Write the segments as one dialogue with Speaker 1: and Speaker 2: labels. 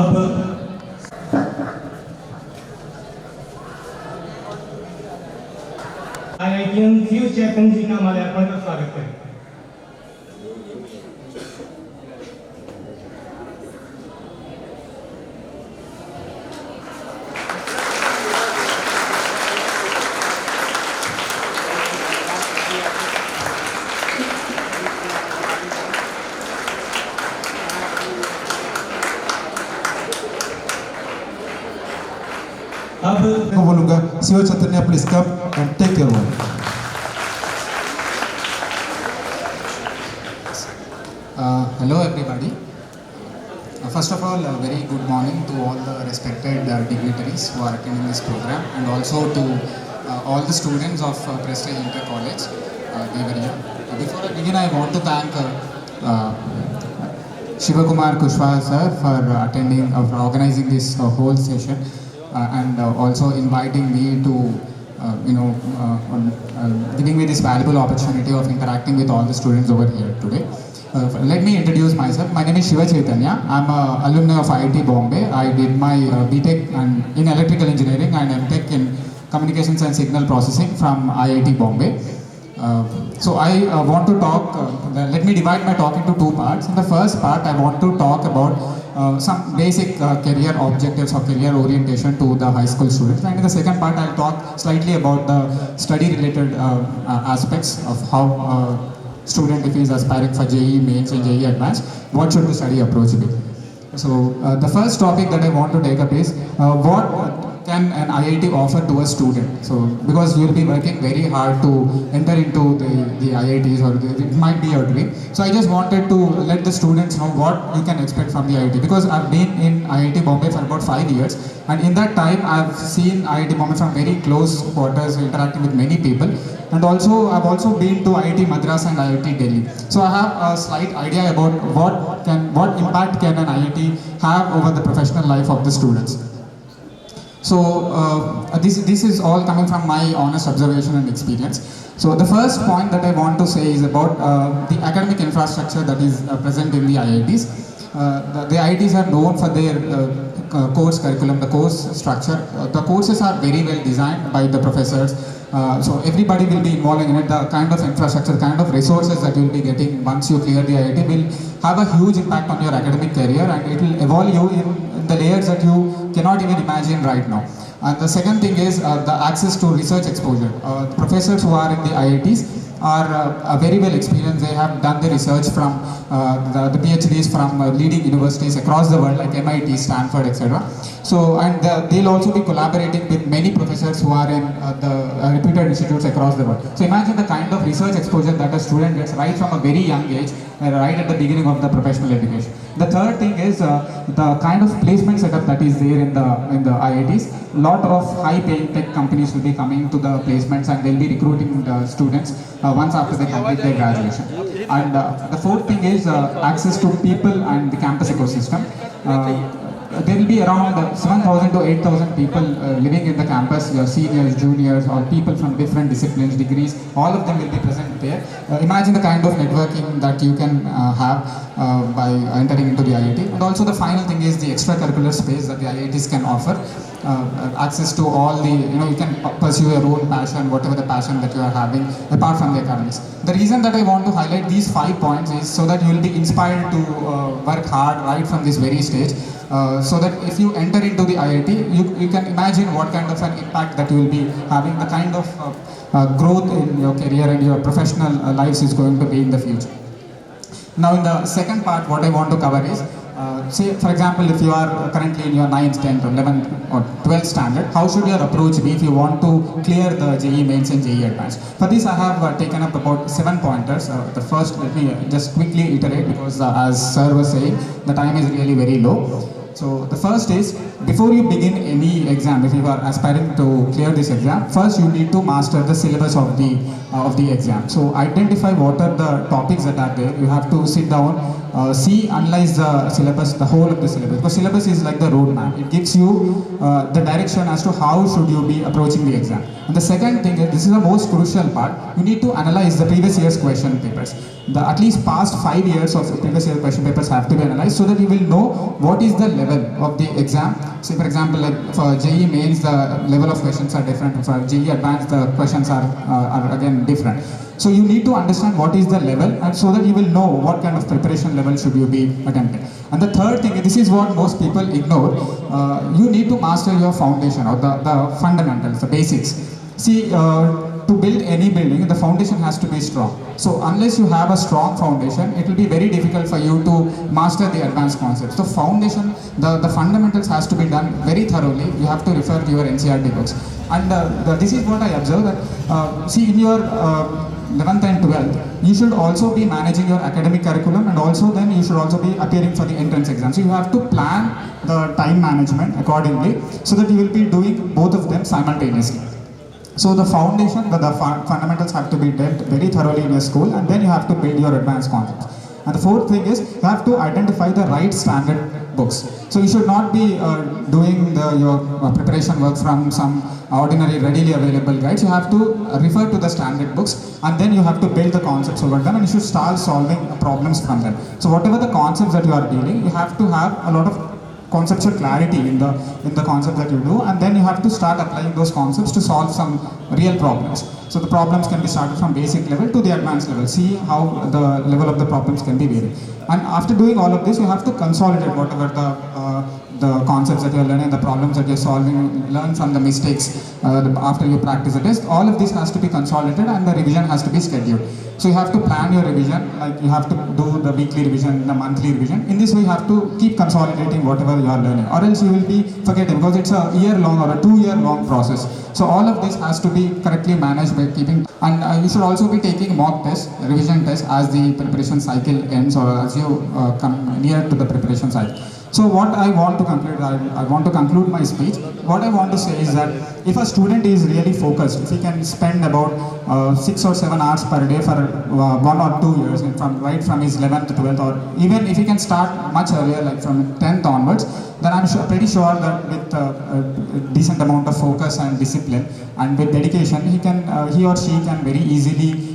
Speaker 1: अब IITian शिव चैतन्य जी का माल्यार्पण का स्वागत करें। अब
Speaker 2: मैं बोलूँगा Shiv Chaitanya please come and take your one.
Speaker 3: Hello everybody. First of all, a very good morning to all the respected dignitaries who are attending this program, and also to all the students of Prestige Inter College. They were here. Before I begin, I want to thank Shivakumar Kushwaha sir for attending, for organizing this whole session, and also inviting me to giving me this valuable opportunity of interacting with all the students over here today. Let me introduce myself. My name is Shiva Chaitanya. I'm an alumni of IIT Bombay. I did my BTech in electrical engineering and MTech in communications and signal processing from IIT Bombay. So I want to talk, let me divide my talk into two parts. In the first part, I want to talk about some basic career objectives or career orientation to the high school students. And in the second part, I'll talk slightly about the study related aspects of how student, if he is aspiring for JEE Mains and JEE Advanced, what should the study approach be? So the first topic that I want to take up is what can an IIT offer to a student? So because you will be working very hard to enter into the IITs, or it might be your dream. So I just wanted to let the students know what you can expect from the IIT, because I've been in IIT Bombay for about 5 years, and in that time I've seen IIT Bombay from very close quarters, interacting with many people. And also, I've also been to IIT Madras and IIT Delhi. So I have a slight idea about what impact can an IIT have over the professional life of the students. So this is all coming from my honest observation and experience. So the first point that I want to say is about the academic infrastructure that is present in the IITs. The IITs are known for their course curriculum, the course structure. The courses are very well designed by the professors. So everybody will be involved in it. The kind of infrastructure, the kind of resources that you will be getting once you clear the IIT will have a huge impact on your academic career, and it will evolve you in the layers that you cannot even imagine right now. And the second thing is the access to research exposure. The professors who are in the IITs are very well experienced. They have done the research from the PhDs from leading universities across the world like MIT, Stanford, etc. So, and they'll also be collaborating with many professors who are in the reputed institutes across the world. So imagine the kind of research exposure that a student gets right from a very young age, right at the beginning of the professional education. The third thing is the kind of placement setup that is there in the IITs. A lot of high-paying tech companies will be coming to the placements, and they'll be recruiting the students once after they complete their graduation. And the fourth thing is access to people and the campus ecosystem. There will be around 7,000 to 8,000 people living in the campus, your seniors, juniors, or people from different disciplines, degrees, all of them will be present there. Imagine the kind of networking that you can have by entering into the IIT. And also the final thing is the extracurricular space that the IITs can offer. Access to all the, you can pursue your own passion, whatever the passion that you are having, apart from the academics. The reason that I want to highlight these 5 points is so that you will be inspired to work hard right from this very stage. So that if you enter into the IIT, you can imagine what kind of an impact that you will be having, the kind of growth in your career and your professional lives is going to be in the future. Now in the second part, what I want to cover is, say for example, if you are currently in your 9th, 10th, 11th or 12th standard, how should your approach be if you want to clear the JEE Mains and JEE Advanced? For this I have taken up about 7 pointers. The first, let me just quickly iterate, because as sir was saying, the time is really very low. So the first is, before you begin any exam, if you are aspiring to clear this exam, first you need to master the syllabus of the exam. So identify what are the topics that are there. You have to sit down, analyze the syllabus, the whole of the syllabus. Because syllabus is like the roadmap. It gives you the direction as to how should you be approaching the exam. And the second thing is, this is the most crucial part, you need to analyze the previous year's question papers. At least past 5 years of previous year question papers have to be analyzed so that you will know what is the level of the exam. Say for example, like for JEE mains, the level of questions are different. For JEE advanced, the questions are again different. So you need to understand what is the level, and so that you will know what kind of preparation level should you be attempting. And the third thing, this is what most people ignore, you need to master your foundation or the fundamentals, the basics. See, to build any building, the foundation has to be strong. So unless you have a strong foundation, it will be very difficult for you to master the advanced concepts. So foundation, the fundamentals has to be done very thoroughly. You have to refer to your NCERT books. And this is what I observe that, see, in your 11th and 12th, you should also be managing your academic curriculum, and also then you should also be appearing for the entrance exam. So you have to plan the time management accordingly so that you will be doing both of them simultaneously. So the foundation, the fundamentals have to be dealt very thoroughly in your school, and then you have to build your advanced concepts. And the fourth thing is, you have to identify the right standard books. So you should not be doing your preparation work from some ordinary readily available guides. You have to refer to the standard books, and then you have to build the concepts over them, and you should start solving problems from them. So whatever the concepts that you are dealing, you have to have a lot of conceptual clarity in the concept that you do, and then you have to start applying those concepts to solve some real problems. So the problems can be started from basic level to the advanced level. See how the level of the problems can be varied. And after doing all of this, you have to consolidate whatever the concepts that you're learning, the problems that you're solving, learn from the mistakes after you practice the test. All of this has to be consolidated, and the revision has to be scheduled. So you have to plan your revision, like you have to do the weekly revision, the monthly revision. In this way, you have to keep consolidating whatever you are learning, or else you will be forgetting, because it's a year-long or a 2-year-long process. So all of this has to be correctly managed by keeping, and you should also be taking mock tests, revision tests as the preparation cycle ends, or as you come near to the preparation cycle. So what I want to conclude, I want to conclude my speech. What I want to say is that if a student is really focused, if he can spend about 6 or 7 hours per day for 1 or 2 years, right from his 11th to 12th, or even if he can start much earlier, like from 10th onwards, then I'm pretty sure that with a decent amount of focus and discipline and with dedication, he or she can very easily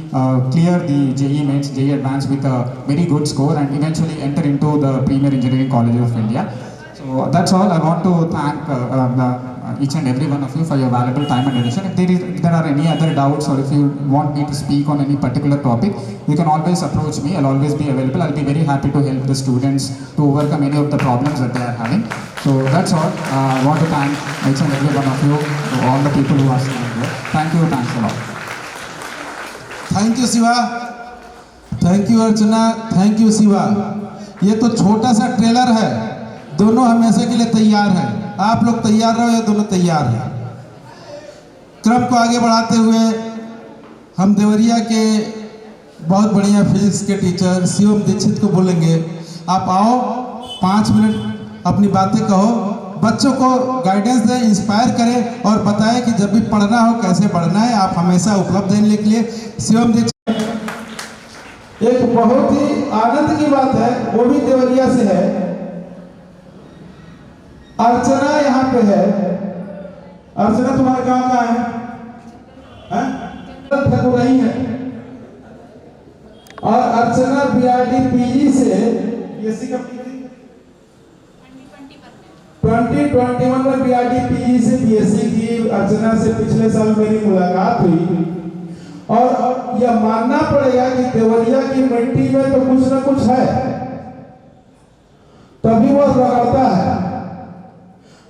Speaker 3: clear the JEE mains, JEE advanced with a very good score, and eventually enter into the premier engineering colleges of India. So that's all. I want to thank each and every one of you for your valuable time and attention. If there are any other doubts, or if you want me to speak on any particular topic, you can always approach me. I'll always be available. I'll be very happy to help the students to overcome any of the problems that they are having. So that's all. I want to thank each and every one of you, all the people who are staying here. Thank you. Thanks a lot.
Speaker 2: Thank you Shiva, thank you Archana, thank you Shiva. ये तो छोटा सा trailer है, दोनों हमेशा के लिए तैयार हैं। आप लोग तैयार रहो, ये दोनों तैयार हैं। क्रम को आगे बढ़ाते हुए हम देवरिया के बहुत बढ़िया फिजिक्स के टीचर शिवम दीक्षित को बोलेंगे, आप आओ 5 मिनट अपनी बातें कहो, बच्चों को गाइडेंस दें, इंस्पायर करें और बताएं कि जब भी पढ़ना हो कैसे पढ़ना है। आप हमेशा उपलब्ध हैं के लिए। शिवम दीक्षित, एक बहुत ही आनंद की बात है, वो भी देवरिया से है। अर्चना यहाँ पे है। अर्चना तुम्हारा गांव कहाँ है? नहीं है। और अर्चना बीआरडी पीजी से बीएससी कब की थी? 2021 में बीआरडी पीजी से बीएससी की। अर्चना से पिछले साल मेरी मुलाकात हुई, और यह मानना पड़ेगा कि देवरिया की मिट्टी में तो कुछ ना कुछ है, तभी वो रगड़ता है,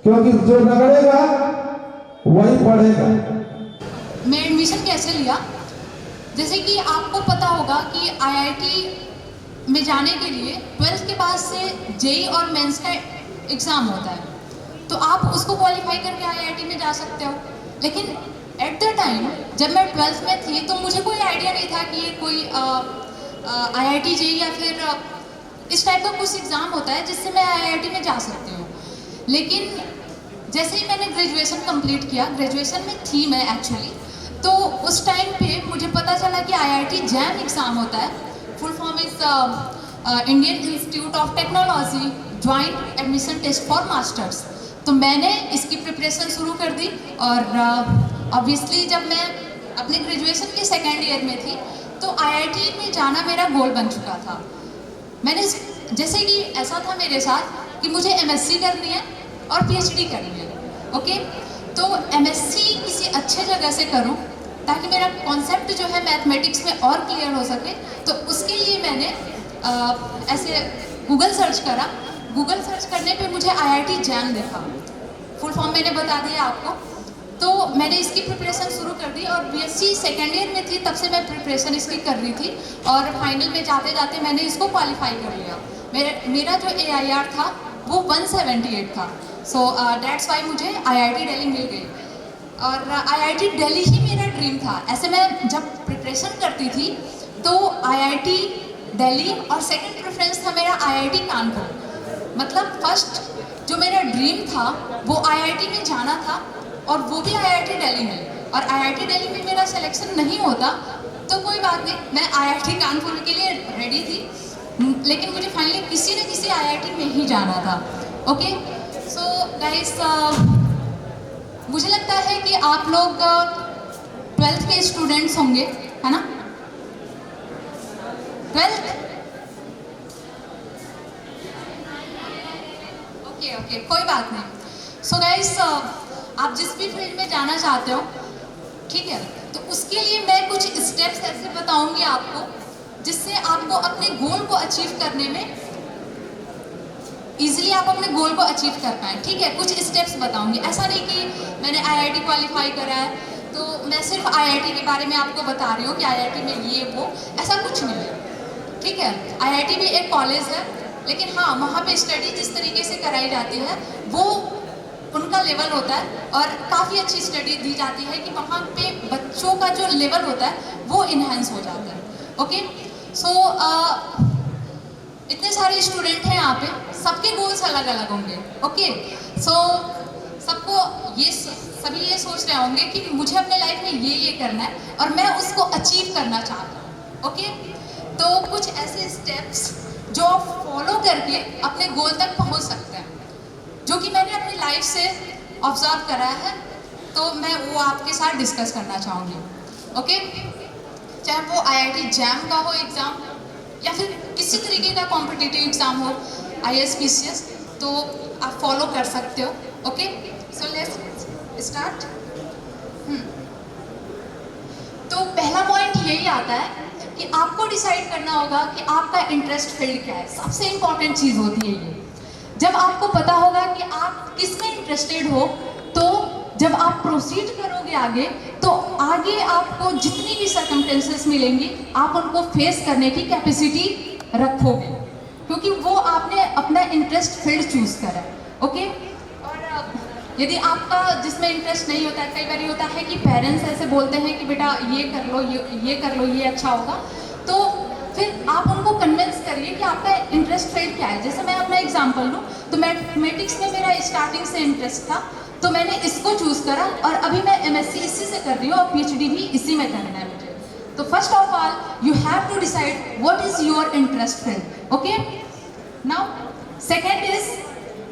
Speaker 2: क्योंकि जो रगड़ेगा वही पढ़ेगा।
Speaker 4: मैं एडमिशन कैसे लिया? जैसे कि आपको पता होगा कि आईआईटी में जाने के लिए 12th के बाद से जेईई और मेंस का एग्ज़ाम होता है, तो आप उसको क्वालिफाई करके आईआईटी में जा सकते हो। लेकिन एट द टाइम जब मैं 12th में थी, तो मुझे कोई आइडिया नहीं था कि ये कोई आईआईटी जेईई या फिर इस टाइप का कुछ एग्ज़ाम होता है जिससे मैं आईआईटी में जा सकती हूँ। लेकिन जैसे ही मैंने ग्रेजुएशन कंप्लीट किया, ग्रेजुएशन में थी मैं एक्चुअली, तो उस टाइम पे मुझे पता चला कि आईआईटी जैम एग्ज़ाम होता है। Full form is Indian Institute of Technology Joint Admission Test for Masters. तो मैंने इसकी प्रिपरेशन शुरू कर दी और ऑब्वियसली जब मैं अपने ग्रेजुएशन के सेकेंड ईयर में थी तो आईआईटी में जाना मेरा गोल बन चुका था। मैंने जैसे कि ऐसा था मेरे साथ कि मुझे एमएससी करनी है और पीएचडी करनी है, ओके। तो एमएससी किसी अच्छे जगह से करूं ताकि मेरा कॉन्सेप्ट जो है मैथमेटिक्स में और क्लियर हो सके। तो उसके लिए मैंने ऐसे गूगल सर्च करा। गूगल सर्च करने पे मुझे आईआईटी जैम देखा, फुल फॉर्म मैंने बता दिया आपको। तो मैंने इसकी प्रिपरेशन शुरू कर दी और बीएससी सेकेंड ईयर में थी तब से मैं प्रिपरेशन इसकी कर रही थी और फाइनल में जाते जाते मैंने इसको क्वालिफाई कर लिया। मेरा जो AIR था वो 178 था। सो दैट्स वाई मुझे IIT दिल्ली मिल गई और IIT दिल्ली ही मेरा ड्रीम था। ऐसे मैं जब प्रिपरेशन करती थी तो IIT दिल्ली और सेकंड प्रेफरेंस था मेरा IIT कानपुर। मतलब फर्स्ट जो मेरा ड्रीम था वो IIT में जाना था और वो भी IIT दिल्ली में। और IIT दिल्ली में मेरा सिलेक्शन नहीं होता तो कोई बात नहीं, मैं IIT कानपुर के लिए रेडी थी, लेकिन मुझे फाइनली किसी न किसी IIT में ही जाना था, ओके। सो गाइस, मुझे लगता है कि आप लोग 12th के स्टूडेंट्स होंगे, है ना? 12th, ओके, कोई बात नहीं। सो गाइस, आप जिस भी फील्ड में जाना चाहते हो, ठीक है, तो उसके लिए मैं कुछ स्टेप्स ऐसे बताऊंगी आपको जिससे आपको अपने गोल को अचीव करने में इजीली आप अपने गोल को अचीव कर पाएँ, ठीक है। कुछ स्टेप्स बताऊंगी। ऐसा नहीं कि मैंने IIT क्वालिफाई करा है तो मैं सिर्फ IIT के बारे में आपको बता रही हूँ कि IIT में ये वो, ऐसा कुछ नहीं है, ठीक है। IIT भी एक कॉलेज है, लेकिन हाँ, वहाँ पे स्टडी जिस तरीके से कराई जाती है वो उनका लेवल होता है और काफ़ी अच्छी स्टडी दी जाती है कि वहाँ पे बच्चों का जो लेवल होता है वो इन्हेंस हो जाता है, ओके। सो इतने सारे स्टूडेंट हैं यहाँ पे, सबके गोल्स अलग अलग होंगे, ओके। सो सबको सभी ये सोच रहे होंगे कि मुझे अपने लाइफ में ये करना है और मैं उसको अचीव करना चाहता हूँ, ओके। तो कुछ ऐसे स्टेप्स जो आप फॉलो करके अपने गोल तक पहुँच सकते हैं, जो कि मैंने अपनी लाइफ से ऑब्जर्व करा है, तो मैं वो आपके साथ डिस्कस करना चाहूँगी, ओके। चाहे वो IIT जैम का हो एग्ज़ाम या फिर किसी तरीके का कॉम्पिटिटिव एग्ज़ाम हो, IAS PCS, तो आप फॉलो कर सकते हो, ओके। So let's start. तो पहला पॉइंट यही आता है कि आपको डिसाइड करना होगा कि आपका इंटरेस्ट फील्ड क्या है। सबसे इम्पॉर्टेंट चीज़ होती है ये। जब आपको पता होगा कि आप किस में इंटरेस्टेड हो, तो जब आप प्रोसीड करोगे आगे, तो आगे आपको जितनी भी सर्कमस्टेंसेस मिलेंगी आप उनको फेस करने की कैपेसिटी रखोगे, क्योंकि वो आपने अपना इंटरेस्ट फील्ड चूज करा है, ओके। और यदि आपका जिसमें इंटरेस्ट नहीं होता है, कई बार होता है कि पेरेंट्स ऐसे बोलते हैं कि बेटा ये कर लो, ये कर लो, ये अच्छा होगा, तो फिर आप उनको कन्विंस करिए कि आपका इंटरेस्ट फील्ड क्या है। जैसे मैं अपना एग्जांपल लूँ तो मैथमेटिक्स में मेरा स्टार्टिंग से इंटरेस्ट था, तो मैंने इसको चूज़ करा और अभी मैं MSc इसी से कर रही हूँ और PhD भी इसी में करना है मुझे। तो first of all you have to decide what is your interest field, okay. Now second is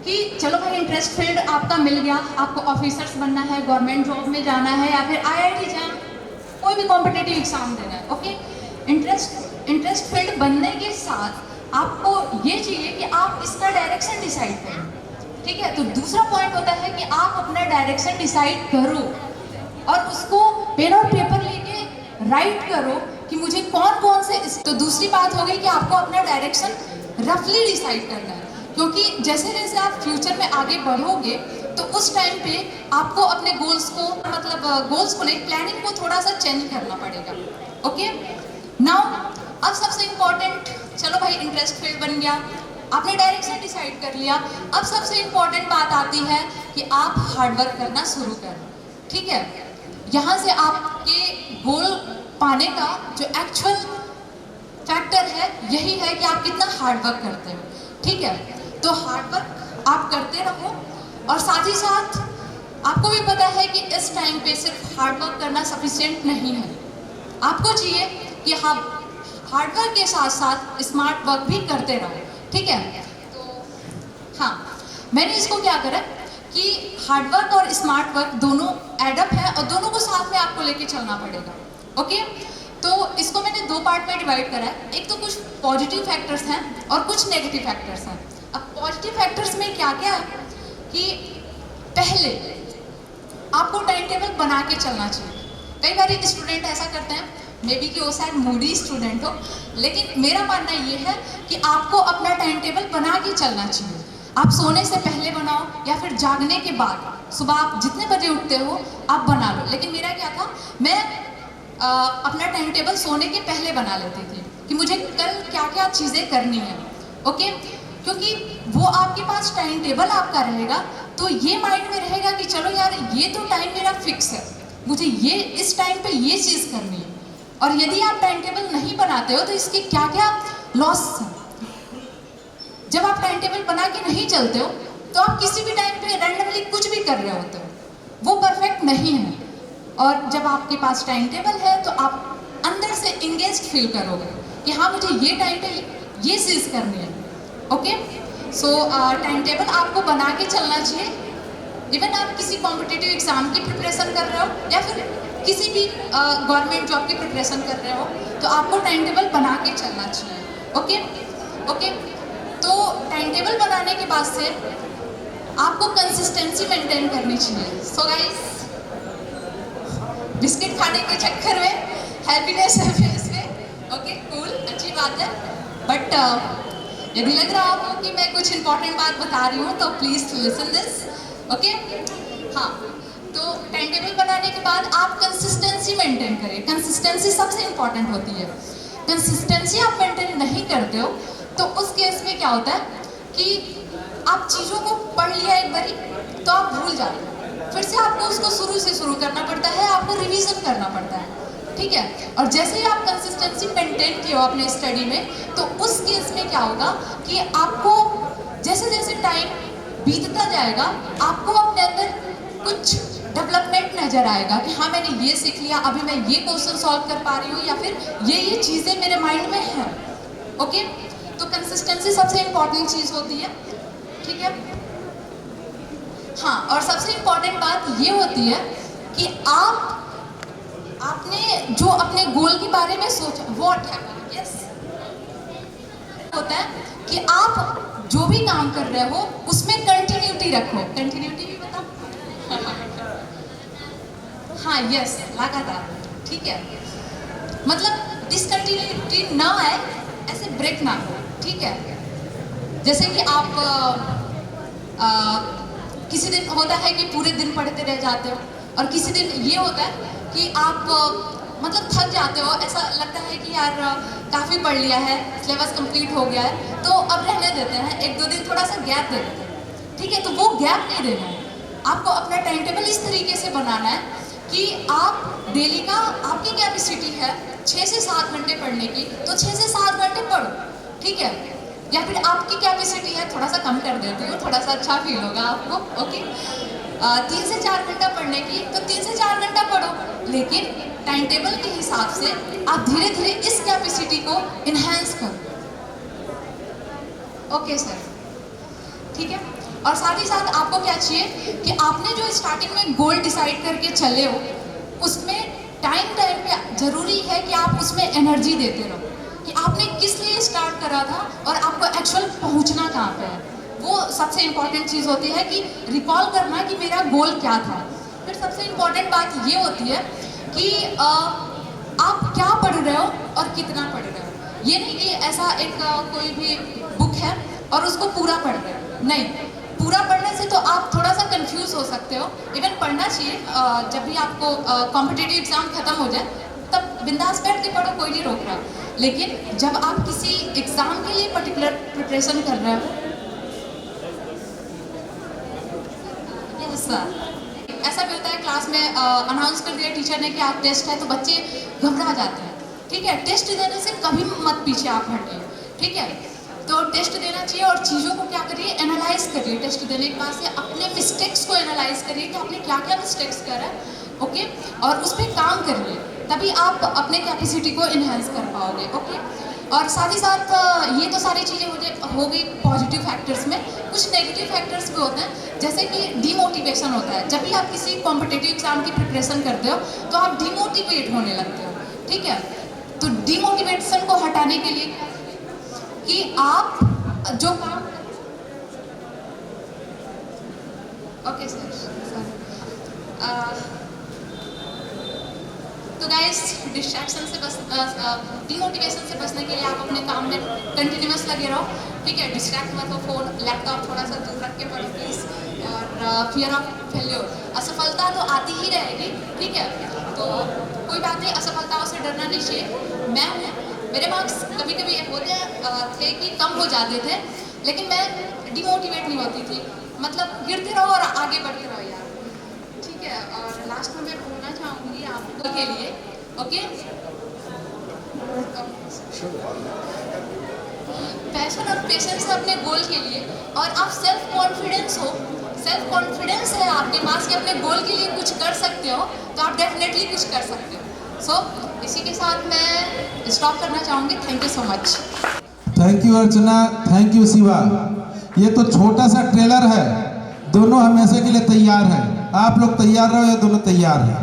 Speaker 4: कि चलो भाई इंटरेस्ट फील्ड आपका मिल गया, आपको ऑफिसर्स बनना है, गवर्नमेंट जॉब में जाना है या फिर IIT जैम कोई भी कॉम्पिटिटिव एग्जाम देना है, ओके। इंटरेस्ट फील्ड बनने के साथ आपको ये चाहिए कि आप इसका डायरेक्शन डिसाइड करें, ठीक है। तो दूसरा पॉइंट होता है कि आप अपना डायरेक्शन डिसाइड करो और उसको पेन और पेपर लेके राइट करो कि मुझे कौन से। तो दूसरी बात हो गई कि आपको अपना डायरेक्शन रफली डिसाइड करना है, क्योंकि जैसे जैसे आप फ्यूचर में आगे बढ़ोगे तो उस टाइम पे आपको अपने गोल्स को, मतलब गोल्स को नहीं, प्लानिंग को थोड़ा सा चेंज करना पड़ेगा, ओके। नाउ अब सबसे इम्पोर्टेंट, चलो भाई इंटरेस्ट फील्ड बन गया, आपने डायरेक्शन डिसाइड कर लिया, अब सबसे इम्पोर्टेंट बात आती है कि आप हार्डवर्क करना शुरू करें, ठीक है। यहाँ से आपके गोल पाने का जो एक्चुअल फैक्टर है यही है कि आप कितना हार्डवर्क करते हो, ठीक है। तो हार्डवर्क आप करते रहो और साथ ही साथ आपको भी पता है कि इस टाइम पे सिर्फ हार्डवर्क करना सफिशिएंट नहीं है। आपको चाहिए कि हार्डवर्क के साथ साथ स्मार्ट वर्क भी करते रहो, ठीक है। तो हाँ, मैंने इसको क्या करा कि हार्डवर्क और स्मार्ट वर्क दोनों एडअप है और दोनों को साथ में आपको लेके चलना पड़ेगा, ओके। तो इसको मैंने दो पार्ट में डिवाइड करा है। एक तो कुछ पॉजिटिव फैक्टर्स हैं और कुछ नेगेटिव फैक्टर्स हैं। अब पॉजिटिव फैक्टर्स में क्या क्या है कि पहले आपको टाइम टेबल बना के चलना चाहिए। कई बार स्टूडेंट ऐसा करते हैं, मे बी कि वो शायद मूडी स्टूडेंट हो, लेकिन मेरा मानना ये है कि आपको अपना टाइम टेबल बना के चलना चाहिए। आप सोने से पहले बनाओ या फिर जागने के बाद, सुबह आप जितने बजे उठते हो आप बना लो। लेकिन मेरा क्या था, मैं अपना टाइम टेबल सोने के पहले बना लेती थी कि मुझे कल क्या क्या चीज़ें करनी है, ओके। क्योंकि वो आपके पास टाइम टेबल आपका रहेगा तो ये माइंड में रहेगा कि चलो यार ये तो टाइम मेरा फिक्स है, मुझे ये इस टाइम पे ये चीज़ करनी है। और यदि आप टाइम टेबल नहीं बनाते हो तो इसके क्या क्या लॉस हैं। जब आप टाइम टेबल बना के नहीं चलते हो तो आप किसी भी टाइम पे रैंडमली कुछ भी कर रहे होते हो, वो परफेक्ट नहीं है। और जब आपके पास टाइम टेबल है तो आप अंदर से इंगेज फील करोगे कि हाँ मुझे ये टाइम पे ये चीज़ करनी है, ओके। सो टाइम टेबल आपको बना के चलना चाहिए। इवन आप किसी कॉम्पिटिटिव एग्जाम की प्रिपरेशन कर रहे हो या फिर किसी भी गवर्नमेंट जॉब की प्रिपरेशन कर रहे हो तो आपको टाइम टेबल बना के चलना चाहिए, ओके ओके। तो टाइम टेबल बनाने के बाद से आपको कंसिस्टेंसी मेंटेन करनी चाहिए। सो गाइस, बिस्किट खाने के चक्कर में हैप्पीनेस है फेस पे, ओके कूल, अच्छी बात है। बट यदि लग रहा हो कि मैं कुछ इंपॉर्टेंट बात बता रही हूँ तो प्लीज लिसन दिस, ओके। हाँ, तो टाइम टेबल बनाने के बाद आप कंसिस्टेंसी मेंटेन करें। कंसिस्टेंसी सबसे इंपॉर्टेंट होती है। कंसिस्टेंसी आप मेंटेन नहीं करते हो तो उस केस में क्या होता है कि आप चीज़ों को पढ़ लिया एक बारी तो आप भूल जाते हो, फिर से आपको उसको शुरू से शुरू करना पड़ता है, आपको रिवीजन करना पड़ता है, ठीक है। और जैसे ही आप कंसिस्टेंसी मेंटेन किए हो अपने स्टडी में तो उस केस में क्या होगा कि आपको जैसे जैसे टाइम बीतता जाएगा आपको अपने अंदर कुछ डेवलपमेंट नजर आएगा कि हाँ मैंने ये सीख लिया, अभी मैं ये क्वेश्चन सॉल्व कर पा रही हूँ या फिर ये चीज़ें मेरे माइंड में हैं, ओके। तो कंसिस्टेंसी सबसे इम्पॉर्टेंट चीज़ होती है, ठीक है। हाँ, और सबसे इम्पॉर्टेंट बात ये होती है कि आपने जो अपने गोल के बारे में सोचा वो यस होता है कि आप जो भी काम कर रहे हो उसमें कंटिन्यूटी रखो। कंटिन्यूटी भी बताओ हाँ यस, लगातार, ठीक है। मतलब डिसकंटिन्यूटी ना आए, ऐसे ब्रेक ना हो, ठीक है। जैसे कि आप किसी दिन होता है कि पूरे दिन पढ़ते रह जाते हो और किसी दिन ये होता है कि आप मतलब थक जाते हो, ऐसा लगता है कि यार काफ़ी पढ़ लिया है, सिलेबस कंप्लीट हो गया है तो अब रहने देते हैं, एक दो दिन थोड़ा सा गैप दे देते हैं, ठीक है। तो वो गैप नहीं देना है, आपको अपना टाइम टेबल इस तरीके से बनाना है कि आप डेली का आपकी कैपेसिटी है 6 से 7 घंटे पढ़ने की तो 6 से 7 घंटे पढ़ो, ठीक है। या फिर आपकी कैपेसिटी है, थोड़ा सा कम कर देती हूँ, थोड़ा सा अच्छा फील होगा आपको, ओके। 3 से 4 घंटा पढ़ने की तो 3 से 4 घंटा पढ़ो, लेकिन टाइम टेबल के हिसाब से आप धीरे धीरे इस कैपेसिटी को इन्हेंस करो, ओके सर, ठीक है। और साथ ही साथ आपको क्या चाहिए कि आपने जो स्टार्टिंग में गोल डिसाइड करके चले हो उसमें टाइम पे जरूरी है कि आप उसमें एनर्जी देते रहो कि आपने किस लिए स्टार्ट करा था और आपको एक्चुअल पहुंचना कहाँ पे है। वो सबसे इम्पॉर्टेंट चीज़ होती है कि रिकॉल करना कि मेरा गोल क्या था। फिर सबसे इम्पॉर्टेंट बात ये होती है कि आप क्या पढ़ रहे हो और कितना पढ़ रहे हो। ये नहीं कि ऐसा एक कोई भी बुक है और उसको पूरा पढ़ रहे हो, नहीं। पूरा पढ़ने से तो आप थोड़ा सा कंफ्यूज हो सकते हो। इवन पढ़ना चाहिए, जब भी आपको कॉम्पिटिटिव एग्जाम खत्म हो जाए तब बिंदास बैठ के पढ़ो, कोई नहीं रोक रहा। लेकिन जब आप किसी एग्जाम के लिए पर्टिकुलर प्रिपरेशन कर रहे हो, ऐसा भी होता है क्लास में अनाउंस कर दिया टीचर ने कि आप टेस्ट है तो बच्चे घबरा जाते हैं, ठीक है। टेस्ट देने से कभी मत पीछे आप हटिए, ठीक है। तो टेस्ट देना चाहिए और चीज़ों को क्या करिए, एनालाइज करिए। टेस्ट देने के बाद से अपने मिस्टेक्स को एनालाइज करिए कि आपने क्या क्या मिस्टेक्स करा है, ओके, और उस पर काम करिए। तभी आप अपने कैपेसिटी को इन्हेंस कर पाओगे। ओके, और साथ ही साथ ये तो सारी चीज़ें हो गई पॉजिटिव फैक्टर्स में। कुछ नेगेटिव फैक्टर्स भी होते हैं, जैसे कि डीमोटिवेशन होता है। जब भी आप किसी कॉम्पिटिटिव एग्जाम की प्रिपरेशन करते हो तो आप डीमोटिवेट होने लगते हो, ठीक है। तो डीमोटिवेशन को हटाने के लिए कि आप जो काम ओके सर तो गाइस, डिस्ट्रैक्शन से डीमोटिवेशन से बचने के लिए आप अपने काम में कंटिन्यूअस लगे रहो, ठीक है। डिस्ट्रैक्ट मत हो, फोन लैपटॉप थोड़ा सा दूर रख के पढ़ो प्लीज़। और फियर ऑफ फेल्योर, असफलता तो आती ही रहेगी, ठीक है। तो कोई बात नहीं, असफलताओं से डरना नहीं चाहिए। मैं हूँ, मेरे मार्क्स कभी कभी होते थे कि कम हो जाते थे, लेकिन मैं डिमोटिवेट नहीं होती थी। मतलब गिरते रहो और आगे बढ़ते रहो यार, ठीक है। और लास्ट में मैं बोलना चाहूँगी आपको के लिए, ओके, पैशन और पेशेंस है अपने गोल के लिए, और आप सेल्फ कॉन्फिडेंस है आपके पास कि अपने गोल के लिए कुछ कर सकते हो, तो आप डेफिनेटली कुछ कर सकते हो। सो इसी के साथ मैं स्टॉप करना चाहूँगी। Thank you so much.
Speaker 2: Thank you Archana, thank you Shiva. ये तो छोटा सा ट्रेलर है, दोनों हमेशा के लिए तैयार हैं। आप लोग तैयार रहो, ये दोनों तैयार हैं।